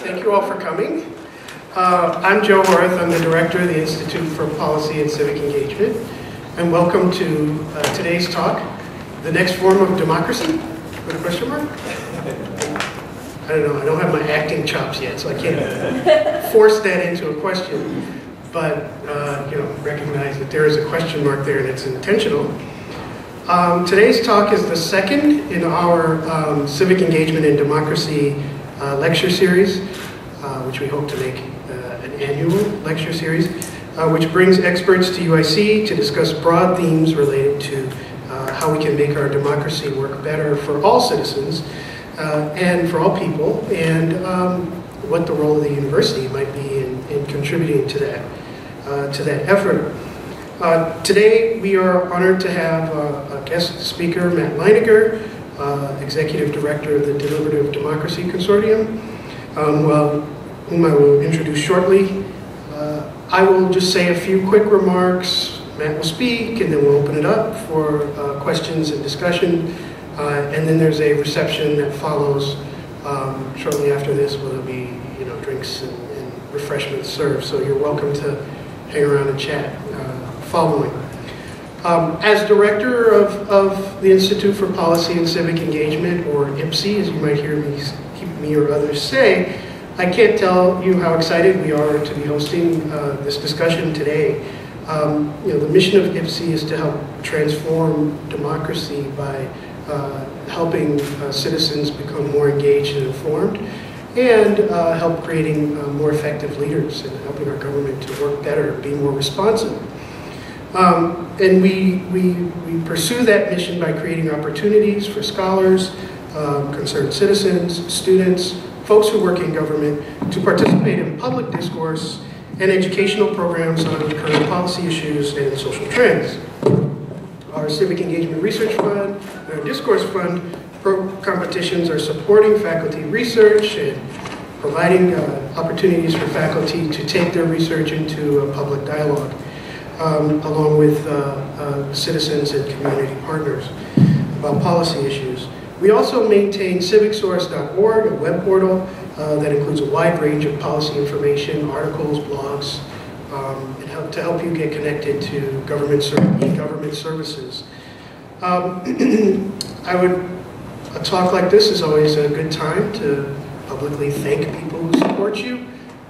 Thank you all for coming. I'm Joe Worth. I'm the director of the Institute for Policy and Civic Engagement. And welcome to today's talk, The Next Form of Democracy? With a question mark? I don't know. I don't have my acting chops yet, so I can't force that into a question. But recognize that there is a question mark there and it's intentional. Today's talk is the second in our Civic Engagement and Democracy lecture series, which we hope to make an annual lecture series, which brings experts to UIC to discuss broad themes related to how we can make our democracy work better for all citizens and for all people, and what the role of the university might be in contributing to that effort. Today we are honored to have a guest speaker, Matt Leighninger, Executive Director of the Deliberative Democracy Consortium, whom I will introduce shortly. I will just say a few quick remarks. Matt will speak, and then we'll open it up for questions and discussion. And then there's a reception that follows shortly after this, where there'll be drinks and refreshments served. So you're welcome to hang around and chat following. As director of the Institute for Policy and Civic Engagement, or IPSE, as you might hear me or others say, I can't tell you how excited we are to be hosting this discussion today. The mission of IPSE is to help transform democracy by helping citizens become more engaged and informed, and help creating more effective leaders and helping our government to work better, be more responsive. And we pursue that mission by creating opportunities for scholars, concerned citizens, students, folks who work in government to participate in public discourse and educational programs on current policy issues and social trends. Our Civic Engagement Research Fund and our Discourse Fund competitions are supporting faculty research and providing opportunities for faculty to take their research into a public dialogue, along with citizens and community partners about policy issues. We also maintain civicsource.org, a web portal that includes a wide range of policy information, articles, blogs, and to help you get connected to government services. A talk like this is always a good time to publicly thank people who support you.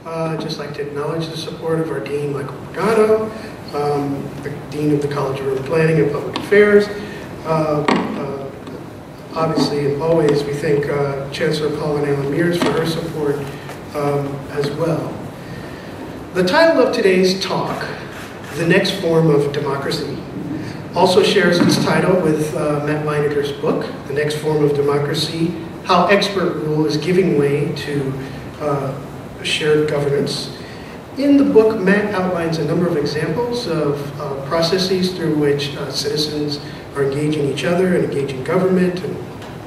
I'd just like to acknowledge the support of our Dean, Michael Pagano, the Dean of the College of Urban Planning and Public Affairs. Obviously, and always, we thank Chancellor Paula Mears for her support as well. The title of today's talk, The Next Form of Democracy, also shares its title with Matt Leininger's book, The Next Form of Democracy, How Expert Rule is Giving Way to Shared Governance. In the book, Matt outlines a number of examples of processes through which citizens are engaging each other and engaging government and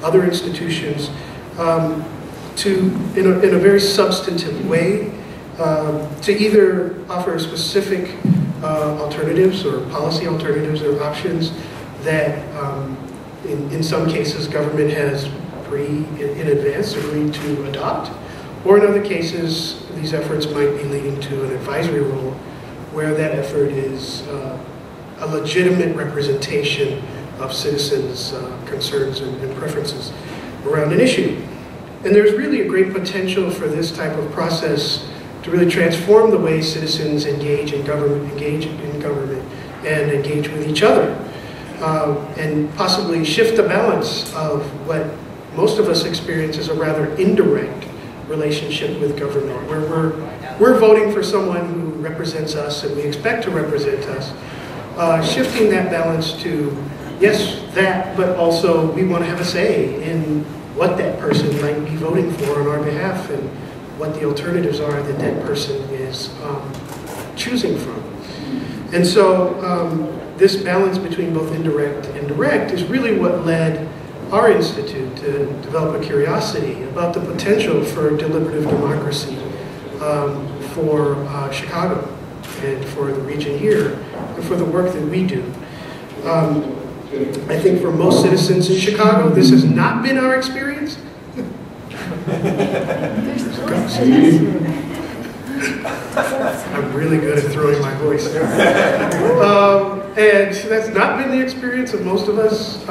other institutions in a very substantive way to either offer specific alternatives or policy alternatives or options that in some cases government has in advance agreed to adopt, or in other cases these efforts might be leading to an advisory role where that effort is a legitimate representation of citizens' concerns and preferences around an issue. And there's really a great potential for this type of process to really transform the way citizens engage in government, and engage with each other, and possibly shift the balance of what most of us experience as a rather indirect relationship with government, where we're voting for someone who represents us and we expect to represent us, shifting that balance to, yes, that, but also we want to have a say in what that person might be voting for on our behalf and what the alternatives are that that person is choosing from. And so this balance between both indirect and direct is really what led our institute to develop a curiosity about the potential for deliberative democracy for Chicago and for the region here and for the work that we do. I think for most citizens in Chicago, this has not been our experience. I'm really good at throwing my voice there. And that's not been the experience of most of us,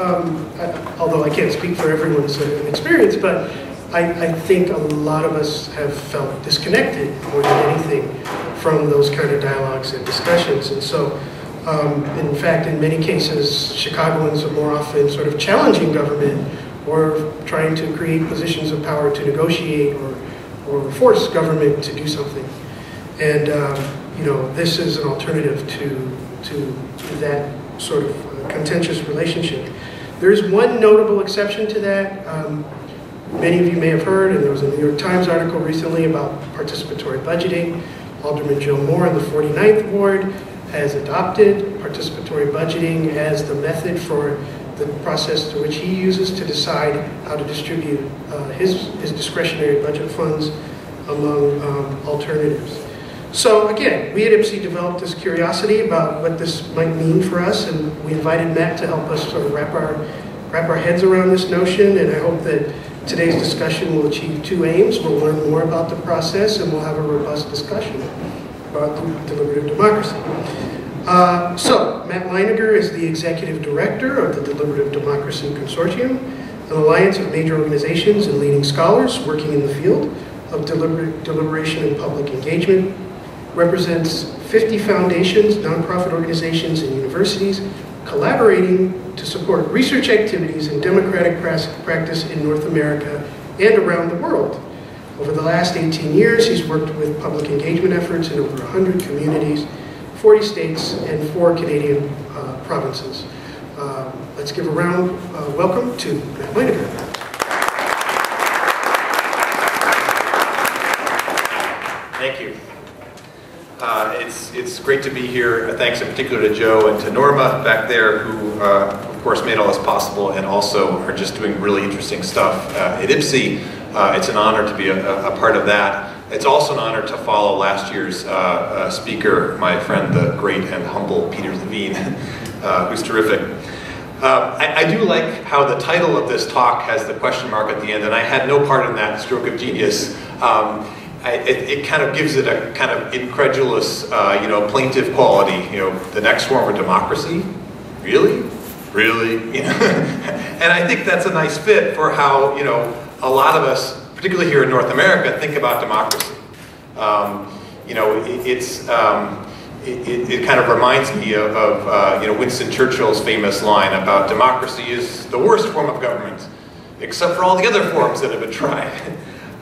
although I can't speak for everyone's experience, but I think a lot of us have felt disconnected more than anything from those kind of dialogues and discussions. And so, in fact, in many cases, Chicagoans are more often sort of challenging government or trying to create positions of power to negotiate or force government to do something. And you know, this is an alternative to that sort of contentious relationship. There's one notable exception to that. Many of you may have heard, and there was a New York Times article recently about participatory budgeting. Alderman Joe Moore in the 49th Ward has adopted participatory budgeting as the method for the process to which he uses to decide how to distribute his discretionary budget funds among alternatives. So again, we at IPSI developed this curiosity about what this might mean for us, and we invited Matt to help us sort of wrap our heads around this notion, and I hope that today's discussion will achieve two aims. We'll learn more about the process, and we'll have a robust discussion about deliberative democracy. So, Matt Leighninger is the Executive Director of the Deliberative Democracy Consortium, an alliance of major organizations and leading scholars working in the field of deliberation and public engagement, represents 50 foundations, nonprofit organizations, and universities collaborating to support research activities in democratic practice in North America and around the world. Over the last 18 years, he's worked with public engagement efforts in over 100 communities, 40 states, and 4 Canadian provinces. Let's give a round welcome to Matt Leighninger. Thank you. It's great to be here. Thanks in particular to Joe and to Norma back there, who of course made all this possible and also are just doing really interesting stuff at IPSI. It's an honor to be a part of that. It's also an honor to follow last year's speaker, my friend, the great and humble Peter Levine, who's terrific. I do like how the title of this talk has the question mark at the end, and I had no part in that stroke of genius. It kind of gives it a kind of incredulous, you know, plaintive quality. You know, the next form of democracy? Really? Really? You know? And I think that's a nice fit for how, you know, a lot of us, particularly here in North America, think about democracy. You know, it kind of reminds me of you know, Winston Churchill's famous line about democracy is the worst form of government, except for all the other forms that have been tried.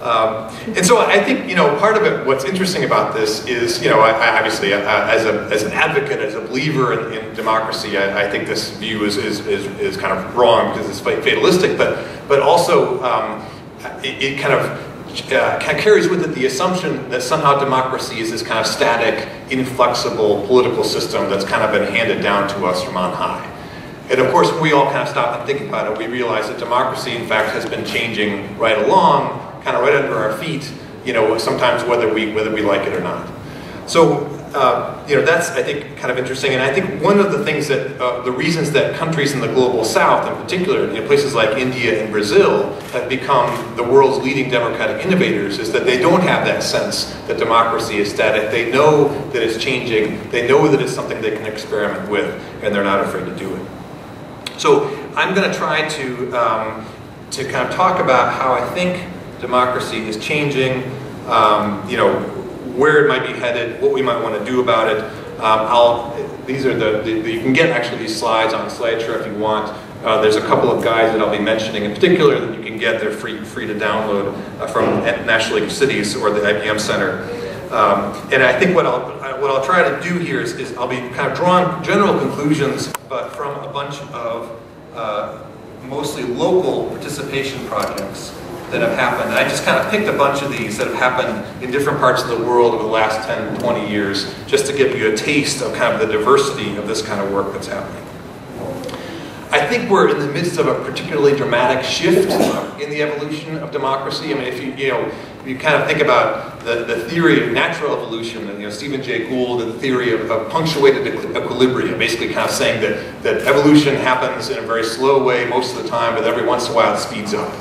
And so I think, you know, part of it, what's interesting about this is, you know, I obviously as an advocate, as a believer in democracy, I think this view is kind of wrong because it's fatalistic, but also it kind of carries with it the assumption that somehow democracy is this kind of static, inflexible political system that's kind of been handed down to us from on high. And of course, when we all kind of stop and think about it, we realize that democracy, in fact, has been changing right along, kind of right under our feet, you know, sometimes whether we like it or not. So, you know, that's, I think, kind of interesting. And I think one of the things that, the reasons that countries in the global south, in particular, you know, places like India and Brazil, have become the world's leading democratic innovators is that they don't have that sense that democracy is static. They know that it's changing. They know that it's something they can experiment with, and they're not afraid to do it. So I'm going to try to kind of talk about how I think democracy is changing, you know, where it might be headed, what we might want to do about it. These are you can get actually these slides on SlideShare if you want. There's a couple of guides that I'll be mentioning in particular that you can get. They're free to download from National League of Cities or the IBM Center. And I think what I'll try to do here is I'll be kind of drawing general conclusions, but from a bunch of mostly local participation projects that have happened. And I just kind of picked a bunch of these that have happened in different parts of the world over the last 10, 20 years, just to give you a taste of kind of the diversity of this kind of work that's happening. I think we're in the midst of a particularly dramatic shift in the evolution of democracy. I mean, if you kind of think about the theory of natural evolution, and, you know, Stephen Jay Gould and the theory of punctuated equilibrium, basically kind of saying that evolution happens in a very slow way most of the time, but every once in a while it speeds up.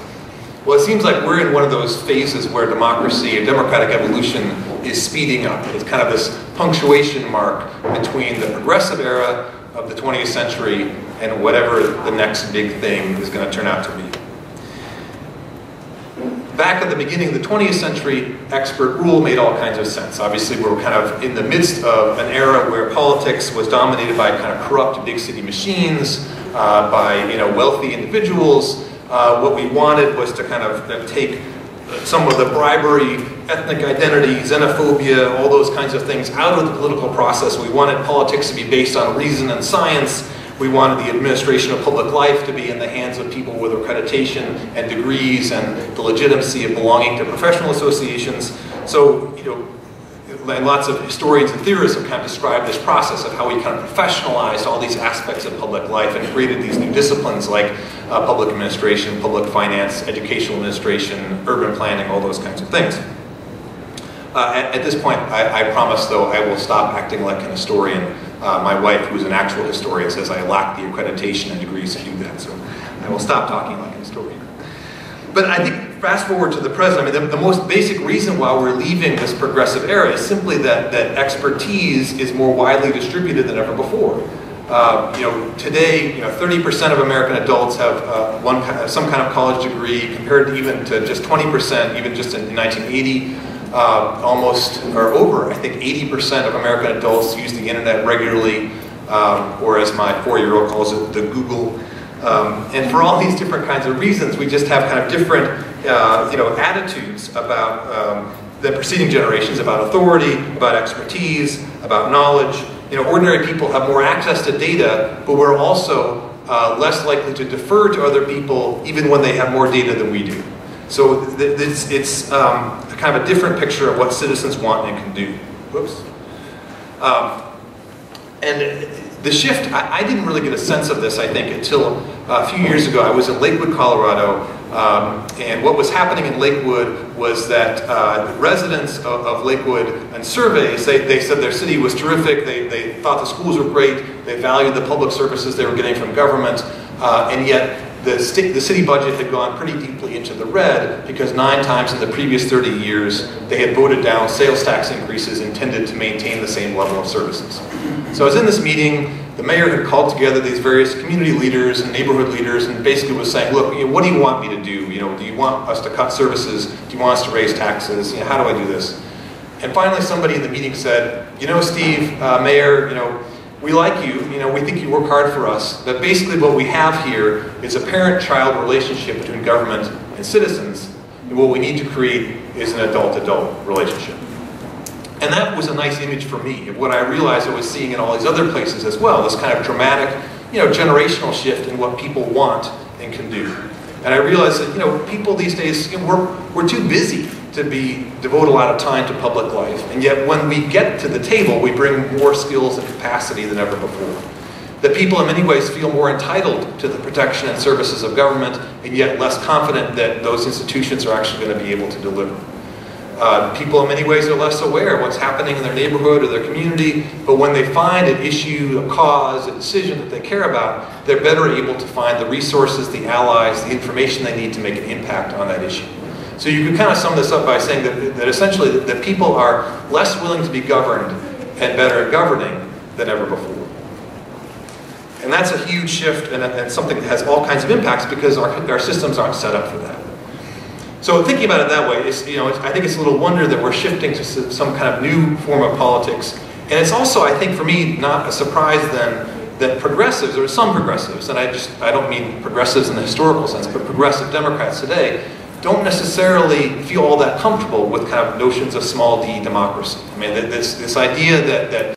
Well, it seems like we're in one of those phases where democracy and democratic evolution is speeding up. It's kind of this punctuation mark between the progressive era of the 20th century and whatever the next big thing is going to turn out to be. Back at the beginning of the 20th century, expert rule made all kinds of sense. Obviously, we're kind of in the midst of an era where politics was dominated by kind of corrupt big city machines, by wealthy individuals. What we wanted was to kind of take some of the bribery, ethnic identity, xenophobia, all those kinds of things out of the political process. We wanted politics to be based on reason and science. We wanted the administration of public life to be in the hands of people with accreditation and degrees and the legitimacy of belonging to professional associations. So, and lots of historians and theorists have kind of described this process of how we kind of professionalized all these aspects of public life and created these new disciplines like public administration, public finance, educational administration, urban planning, all those kinds of things. At this point, I promise, though, I will stop acting like an historian. My wife, who's an actual historian, says I lack the accreditation and degrees to do that, so I will stop talking like a historian. But I think, fast forward to the present, I mean, the most basic reason why we're leaving this progressive era is simply that expertise is more widely distributed than ever before. Today, 30% of American adults have some kind of college degree, compared to even to just 20%, even just in 1980. Almost, or over, I think 80% of American adults use the internet regularly, or as my 4-year-old calls it, the Google. And for all these different kinds of reasons, we just have kind of different, attitudes about the preceding generations, about authority, about expertise, about knowledge. Ordinary people have more access to data, but we're also less likely to defer to other people, even when they have more data than we do. So it's kind of a different picture of what citizens want and can do. Whoops. And the shift, I didn't really get a sense of this, I think, until a few years ago. I was in Lakewood, Colorado, and what was happening in Lakewood was that residents of Lakewood, and surveys, they said their city was terrific, they thought the schools were great, they valued the public services they were getting from government, and yet the city budget had gone pretty deeply into the red because 9 times in the previous 30 years they had voted down sales tax increases intended to maintain the same level of services. So I was in this meeting, the mayor had called together these various community leaders and neighborhood leaders and basically was saying, look, what do you want me to do? Do you want us to cut services? Do you want us to raise taxes? How do I do this? And finally somebody in the meeting said, Steve, Mayor, we like you, we think you work hard for us, but basically what we have here is a parent-child relationship between government and citizens, and what we need to create is an adult-adult relationship. And that was a nice image for me of what I realized I was seeing in all these other places as well, this kind of dramatic, generational shift in what people want and can do. And I realized that, people these days, we're too busy to devote a lot of time to public life. And yet when we get to the table, we bring more skills and capacity than ever before. That people in many ways feel more entitled to the protection and services of government, and yet less confident that those institutions are actually going to be able to deliver. People in many ways are less aware of what's happening in their neighborhood or their community, but when they find an issue, a cause, a decision that they care about, they're better able to find the resources, the allies, the information they need to make an impact on that issue. So you can kind of sum this up by saying that essentially that people are less willing to be governed and better at governing than ever before. And that's a huge shift and something that has all kinds of impacts because our systems aren't set up for that. So thinking about it that way, I think it's a little wonder that we're shifting to some kind of new form of politics. And it's also, I think for me, not a surprise then that progressives, or some progressives, and I don't mean progressives in the historical sense, but progressive Democrats today, don't necessarily feel all that comfortable with kind of notions of small d democracy. I mean, this idea that